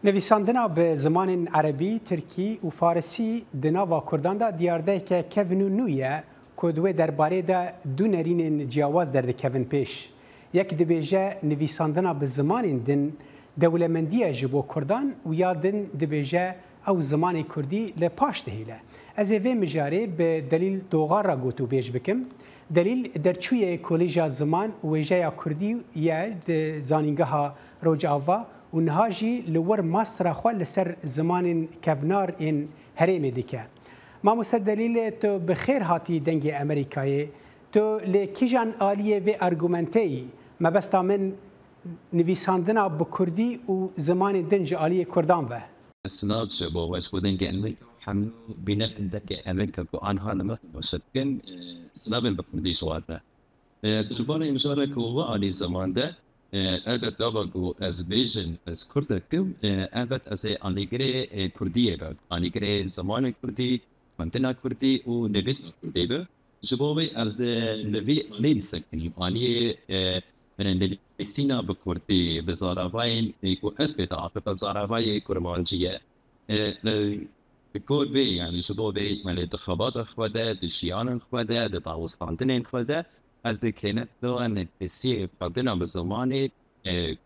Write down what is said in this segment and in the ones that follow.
نویساندنا به زمان عربی، ترکی و فارسی دناوا کردان دا دیارده که کهون نویه کدوه درباره دا دو نرین جیاواز درده کهون پیش. یک دبیجه نویساندنا به زمان دن دولمندیه جبو کردان و یا دن دبیجه او زمان کردی لپاش دهیله. از اوه مجاره به دلیل دوغار را گوتو بیش بکم. دلیل درچوی کلیجا زمان و ویجه کردی یا زانینگه ها روجاوا و نهاجی لور ماستر خواه لسر زمان کفنار این هرمی دیکه. ما مستدلیل تو بخیر هاتی دنگ امریکایی تو لکیجان آلیه و ارگومنتی مبستا من نویساندنا بکردی و زمان دنج آلیه کردان و السناب شبو وشكودين كأمريكا حملوا بناء ذكاء أمريكا بأنها لما وشكل سناب بكردي سوالنا تجربنا مشارك هو على الزمان ده ألبت لابد از ویژن از کردکم ألبت از آنیگری کردیه بود آنیگری زمان کردی منطقه کردی و نویس کردی بود جوابی از نوی لید سکنی آنی من نویسینا بکردی بزاراوین کو اسبت عاطفه بزاراوی کرمانجیه بکرد بی یعنی جوابی من انتخابات خواده دشیان خواده داوستاندن خواده از دکینت دو ان بسیار قدنا بزمان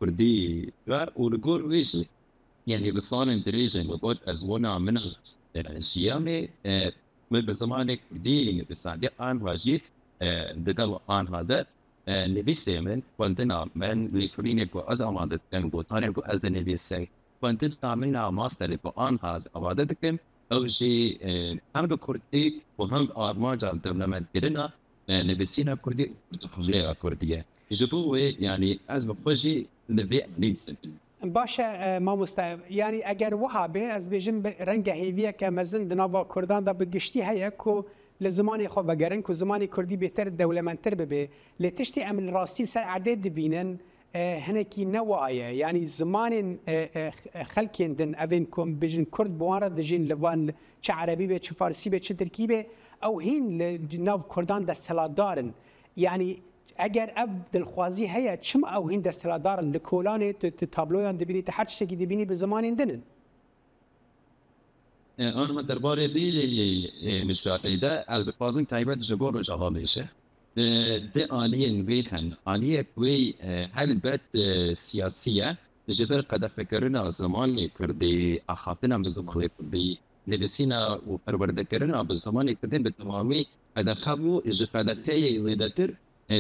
کردی و اولگور ویش یعنی بسان دریجه مبود از ونا من الشیام بزمان کردی بسان آن واجیف ددل آن هذا نبیسه من قدنا من لیکرینه کو از آماده کن بوتانه کو از نبیسه قدنا من ماستر کو آن هاز آماده کن او شی هم بکردی و هم آرماج دولمت کردنا نبسينا كردي خليها كردية جبوه يعني از بخوشي نبي نيسن باشه ما مست يعني اگر وهابه از بيجن رنگ هيويه كمزن دناوا كردان دا بگشتي هيا كو لزمان خو وگرن كو زمان كردي بهتر دولمنتر ببه لتشتي عمل راستي سر عدد بينن هنكي نوايا يعني زمان خلكين دن افينكم بيجن كرد بواره دجين لوان چه عربي به چه فارسي به چه تركي به او هين لجناو كردان دستلادارن يعني اگر اف دلخوازي هيا چم او هين دستلادارن لكولان تابلويان دبيني تحت شتكي دبيني بزمان دنن انا ما درباره دي مشاهده ده از بفازن تایبت جبور و جواب میشه ده آلیه ویهن آلیه کوی هل بد سیاسیه جبر قدر فکرنا زمان کردی اخاطنا بزمان کردی نبسینا و پرورده کردنا بزمان کردی به تمامی قدر خبو جفادتای لیدتر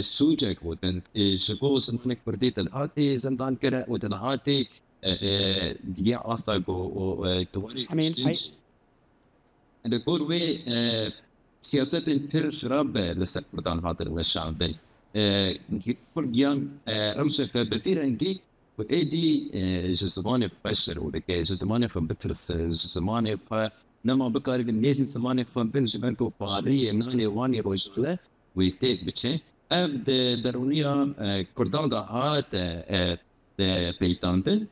سوجه بودن شکو زمان کردی تلهاتی زندان کرد و تلهاتی دیگه آستا و توانی کشتیج دکور وی سیاست پر شراب لسه کردان هاتر والشعب بی کردیان رمشك بفيرنجي وإيدي جزماني بشر ولكي جزماني فبترس جزماني فنما بكاري بالنيزي زماني فبنجبنكو فاري ناني واني روجله ويتيك بتشي أب درونيا كردان دا هات بيتاندن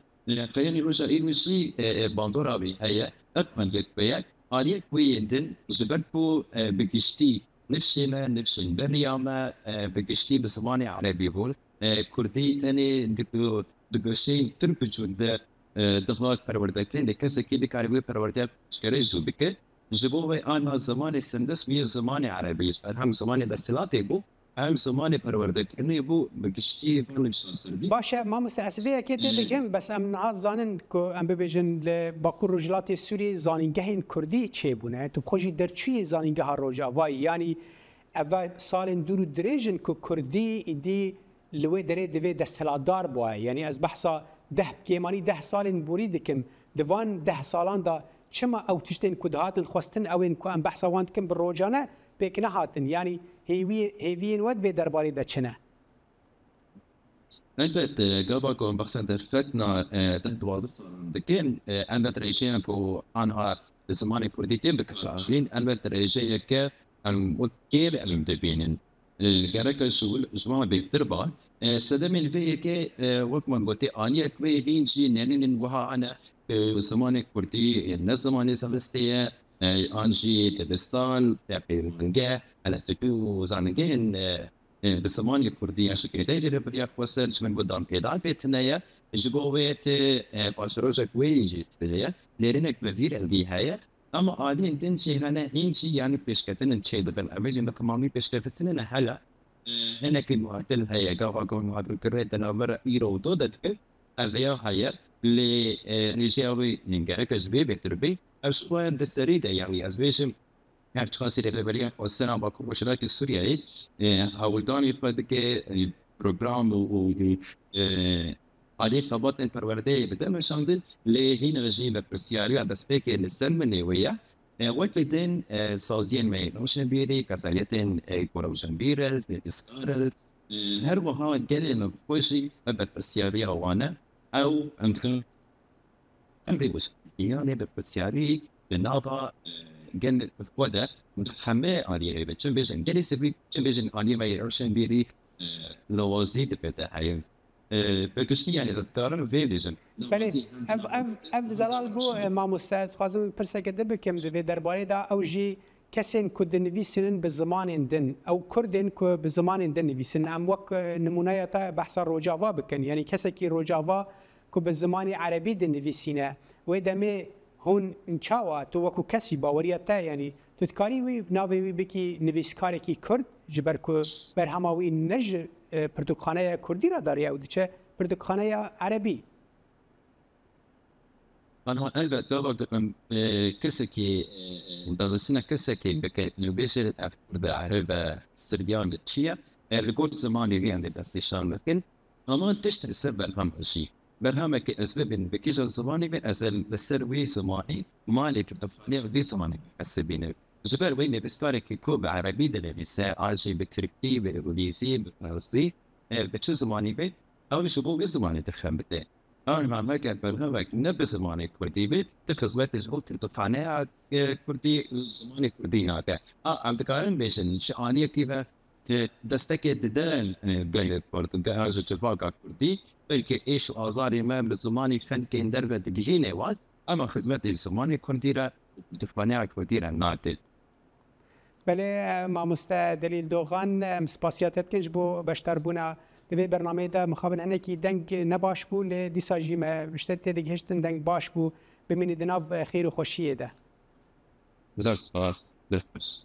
خياني روجا إيمشي باندورا بي هيا أكمل يكبيك آلية كويندن جبنكو بكشتي نفسنا نفسن برياما بكشتي بزماني عربي بول كردي تاني دقشين تربجون ده دخلات پروردگتين ده کسی که بکاری پروردگ شکره جو بکه جبوه آنها زمان سندس میه زمان عربی هم زمان دستلاتی بو هم زمان پروردگتنی بو بکشتی فیلم شناسردی باشه ما مستعصبه که دیدیم بس ام نهاد زانن که ام ببیجن باکور رجلات سوری زانینگهین کردی چه بونه تو بخوشی در چی زانینگه ها روجاوایی یعنی اول سال دور دریجن که کردی ایدی لوی دره دوی دستلادار بوه یعنی از بحثا کیمانی 10 سال بوری دکم دوان 10 سالان دا چما او تشتین کدهاتن خواستن او این که ام بحثا واند کم بروجانه پیکنه هاتن یعنی هیوین ود به درباره دا چنه البت قبلكم بحثا درفتنا تحت وظيفة دكين أنا تريشين كو أنها زمان كرديتين بكرامين أنا تريشين ك المكير المدبين الجركة شغل جماعة بيتربا سدمين في ك وكمان بتي أني كوي هينشي ننين وها أنا زمان كردي النزمان سلستية أنجي تبستان تبيرنجة الاستكو زانجين بزمان الكردية شكل داير بريا وصل من قدام كده بيتنايا جبوات باشروجك ويجي تبليا ليرينك بفير البيهاية أما عادين تنشي هنا هينشي يعني بيشكتن تشيد بالأمازين كمامي بيشكتن هلا هنا كل معتل هيا قاعد أقول ما بكرت أنا مرة إيرو ضدك الريا هيا لرجاوي نجارك أزبي بتربي أشوان دستريدة يعني أزبيشم يعني تخاصي للبرية والسنة باكو بشراك السوريائي هاولداني فدك البروجرام و عليه ثبات البروردية بدل شاندل لهنا رجيم برسياريا بس بيك السلم النووية وقتين سازين ماي نوشن بيري كساليتين كوروشن بيرل إسكارل هر وها كلمة كوشي برسياريا وانا أو عندكم أمريكوس يعني برسياري بنافا جن وده متحمل عليه بتشبيشن جري سبي تشبيشن عليه ما يرشن بيري لو زيد بده هاي بكشتي يعني تذكرن فيليشن بله اف زلال بو ما مستعد خازم پرسه كده بكم ده درباره دا او جي کسین کد نویسن به زمان دن او کردن که به زمان دن نویسن ام وک نمونه تا بحث روجاوا بکن یعنی کسی که روجاوا که به زمان عربی دن نویسینه و دمه هون انچاوا تو وکو کسی باوریتا یعنی تو تکاری وی ناوی وی بکی نویسکاری کی کرد جبر کو بر هماوی نج پرتوخانه کردی را داری او چه پرتوخانه عربی أنا ألبا طبعا كسكي درسنا كسكي بك نبيشر أفكار عربة سربيان الشيا لقول زماني في عند دستيشان لكن أنا تشتري سبب الهم شيء برهمك أسباب بكيش الزماني بأسل السروي زماني مالي كتفاني ودي زماني أسبينه جبر وين بستارك كوب عربي دلمسة عاجي بتركي بالإنجليزي بالفرنسي بتشو زماني بيت أو شبوب زماني تفهم بتاعي أنا ما ماكن برهمك نبي زماني كردي بيت تخزبت زهوت تفاني كردي زماني كردي ناكا عند كارن بيشن شانية كيفا دستك ددان بين البرتغال جتفاقا كردي بلكي إيش آزاري ما بالزماني فن كين دربة تجيني واد أما خدمت الزماني كرديرا تفاني كرديرا ناتل بله مامسته دلیل دوغان سپاسیاتت کنج بو بشتر بونا دوی برنامه دا مخابن انه کی دنگ نباش بو لدیسا جیمه بشتت دیگه هشتن دنگ باش بو بمینی دناو خیر و خوشیه ده بزار سپاس دست بس